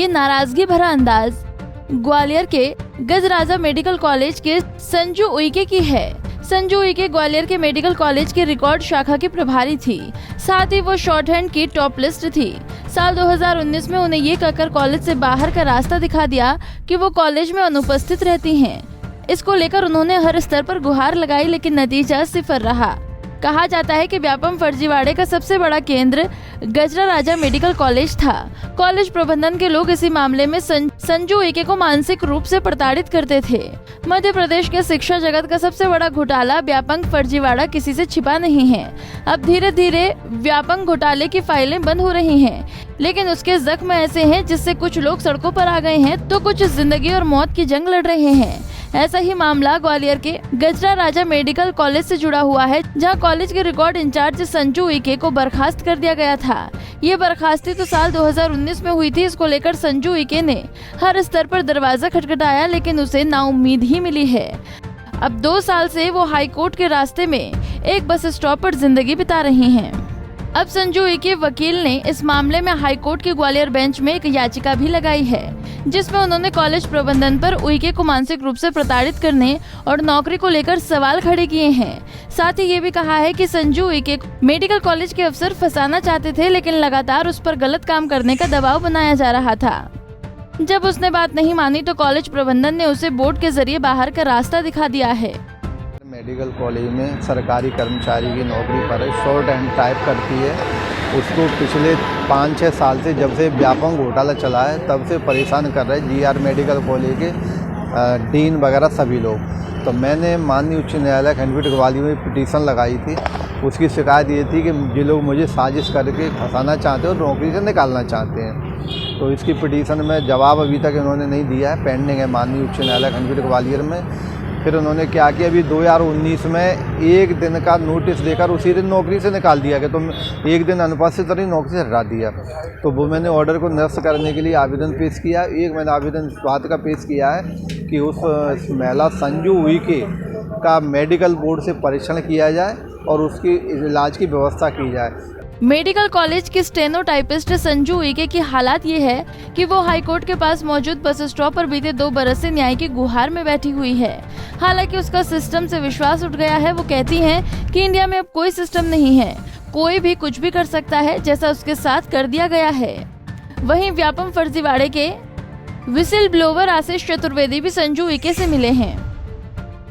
ये नाराजगी भरा अंदाज ग्वालियर के गजराजा मेडिकल कॉलेज के संजू उइके की है। संजू उइके ग्वालियर के मेडिकल कॉलेज के रिकॉर्ड शाखा की प्रभारी थी, साथ ही वो शॉर्ट हैंड की टॉप लिस्ट थी। साल 2019 में उन्हें ये कहकर कॉलेज से बाहर का रास्ता दिखा दिया कि वो कॉलेज में अनुपस्थित रहती हैं। इसको लेकर उन्होंने हर स्तर पर गुहार लगाई, लेकिन नतीजा सिफर रहा। कहा जाता है कि व्यापम फर्जीवाड़े का सबसे बड़ा केंद्र गजराजा मेडिकल कॉलेज था। कॉलेज प्रबंधन के लोग इसी मामले में संजू उइके को मानसिक रूप से प्रताड़ित करते थे। मध्य प्रदेश के शिक्षा जगत का सबसे बड़ा घोटाला व्यापम फर्जीवाड़ा किसी से छिपा नहीं है। अब धीरे धीरे व्यापम घोटाले की फाइलें बंद हो रही हैं, लेकिन उसके जख्म ऐसे हैं जिससे कुछ लोग सड़कों पर आ गए हैं तो कुछ जिंदगी और मौत की जंग लड़ रहे हैं। ऐसा ही मामला ग्वालियर के गजराजा मेडिकल कॉलेज से जुड़ा हुआ है, जहां कॉलेज के रिकॉर्ड इंचार्ज संजू उइके को बर्खास्त कर दिया गया था। ये बर्खास्ती तो साल 2019 में हुई थी। इसको लेकर संजू उइके ने हर स्तर पर दरवाजा खटखटाया, लेकिन उसे नाउम्मीद ही मिली है। अब 2 साल से वो हाई कोर्ट के रास्ते में एक बस स्टॉप पर जिंदगी बिता रही हैं। अब संजू उइके वकील ने इस मामले में हाई कोर्ट के ग्वालियर बेंच में एक याचिका भी लगाई है, जिसमें उन्होंने कॉलेज प्रबंधन पर उइके को मानसिक रूप से प्रताड़ित करने और नौकरी को लेकर सवाल खड़े किए हैं। साथ ही ये भी कहा है कि संजू उइके मेडिकल कॉलेज के अफसर फंसाना चाहते थे, लेकिन लगातार उस पर गलत काम करने का दबाव बनाया जा रहा था। जब उसने बात नहीं मानी तो कॉलेज प्रबंधन ने उसे बोर्ड के जरिए बाहर का रास्ता दिखा दिया है। मेडिकल कॉलेज में सरकारी कर्मचारी की नौकरी पर शॉर्ट हैंड टाइप करती है। उसको पिछले 5-6 साल से, जब से व्यापम घोटाला चला है तब से परेशान कर रहे GR मेडिकल कॉलेज के डीन वगैरह सभी लोग। तो मैंने माननीय उच्च न्यायालय खंडपीठ ग्वालियर में पिटीशन लगाई थी। उसकी शिकायत ये थी कि ये लोग मुझे साजिश करके फंसाना चाहते हैं और नौकरी से निकालना चाहते हैं। तो इसकी पिटीशन में जवाब अभी तक इन्होंने नहीं दिया है, पेंडिंग है माननीय उच्च न्यायालय खंडपीठ ग्वालियर में। फिर उन्होंने क्या किया, अभी 2019 में 1 दिन का नोटिस देकर उसी दिन नौकरी से निकाल दिया कि तुम 1 दिन अनुपस्थित रही, नौकरी से हटा दिया। तो वो मैंने ऑर्डर को निरस्त करने के लिए आवेदन पेश किया। एक मैंने आवेदन इस बात का पेश किया है कि उस महिला संजू उइके का मेडिकल बोर्ड से परीक्षण किया जाए और उसकी इलाज की व्यवस्था की जाए। मेडिकल कॉलेज के स्टेनोटाइपिस्ट संजू उइके की हालात ये है कि वो हाईकोर्ट के पास मौजूद बस स्टॉप पर बीते 2 बरस से न्याय की गुहार में बैठी हुई है। हालांकि उसका सिस्टम से विश्वास उठ गया है। वो कहती हैं कि इंडिया में अब कोई सिस्टम नहीं है, कोई भी कुछ भी कर सकता है, जैसा उसके साथ कर दिया गया है। वहीं व्यापम फर्जीवाड़े के विसिल ब्लोवर आशीष चतुर्वेदी भी संजू उइके से मिले हैं।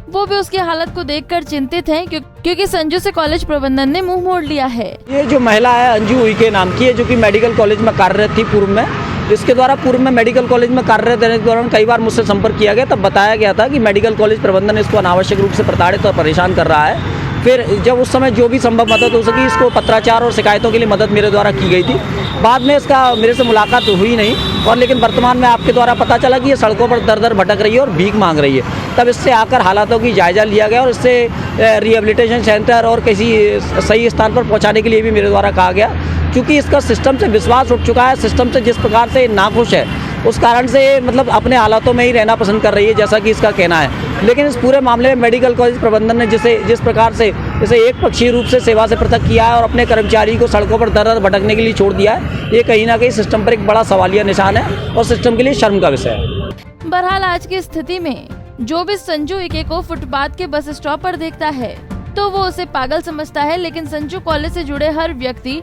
वो भी उसकी हालत को देखकर चिंतित हैं, क्योंकि संजू से कॉलेज प्रबंधन ने मुंह मोड़ लिया है। ये जो महिला है अंजू उइके नाम की है, जो कि मेडिकल कॉलेज में कार्यरत थी पूर्व में। इसके द्वारा पूर्व में मेडिकल कॉलेज में कार्यरत रहने के दौरान कई बार मुझसे संपर्क किया गया। तब बताया गया था कि मेडिकल कॉलेज प्रबंधन इसको अनावश्यक रूप से प्रताड़ित और परेशान कर रहा है। फिर जब उस समय जो भी संभव मदद हो सकी, इसको पत्राचार और शिकायतों के लिए मदद मेरे द्वारा की गई थी। बाद में इसका मेरे से मुलाकात हुई नहीं, और लेकिन वर्तमान में आपके द्वारा पता चला कि ये सड़कों पर दर दर भटक रही है और भीख मांग रही है। तब इससे आकर हालातों की जायजा लिया गया और इससे रिहेबिलिटेशन सेंटर और किसी सही स्थान पर पहुंचाने के लिए भी मेरे द्वारा कहा गया। क्योंकि इसका सिस्टम से विश्वास उठ चुका है, सिस्टम से जिस प्रकार से नाखुश है, उस कारण से मतलब अपने हालातों में ही रहना पसंद कर रही है, जैसा कि इसका कहना है। लेकिन इस पूरे मामले में मेडिकल कॉलेज प्रबंधन ने जिस प्रकार से इसे एक पक्षीय रूप से सेवा से पृथक किया है और अपने कर्मचारी को सड़कों पर दर दर भटकने के लिए छोड़ दिया है, ये कहीं ना कहीं सिस्टम पर एक बड़ा सवालिया निशान है और सिस्टम के लिए शर्म का विषय है। बहरहाल आज की स्थिति में जो भी संजू उइके को फुटपाथ के बस स्टॉप पर देखता है तो वो उसे पागल समझता है, लेकिन संजू कॉलेज से जुड़े हर व्यक्ति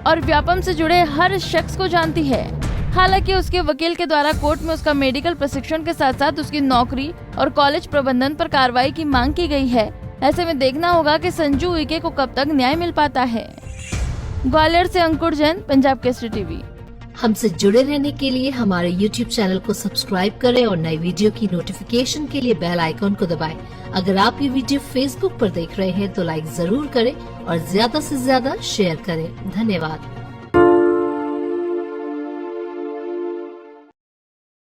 और व्यापम से जुड़े हर शख्स को जानती है। हालांकि उसके वकील के द्वारा कोर्ट में उसका मेडिकल प्रशिक्षण के साथ साथ उसकी नौकरी और कॉलेज प्रबंधन पर कार्रवाई की मांग की गई है। ऐसे में देखना होगा कि संजू उइके को कब तक न्याय मिल पाता है। ग्वालियर से अंकुर जैन, पंजाब केसरी टीवी। हमसे जुड़े रहने के लिए हमारे YouTube चैनल को सब्सक्राइब करें और नई वीडियो की नोटिफिकेशन के लिए बेल आइकॉन को दबाएं। अगर आप ये वीडियो Facebook पर देख रहे हैं तो लाइक जरूर करें और ज्यादा से ज्यादा शेयर करें। धन्यवाद।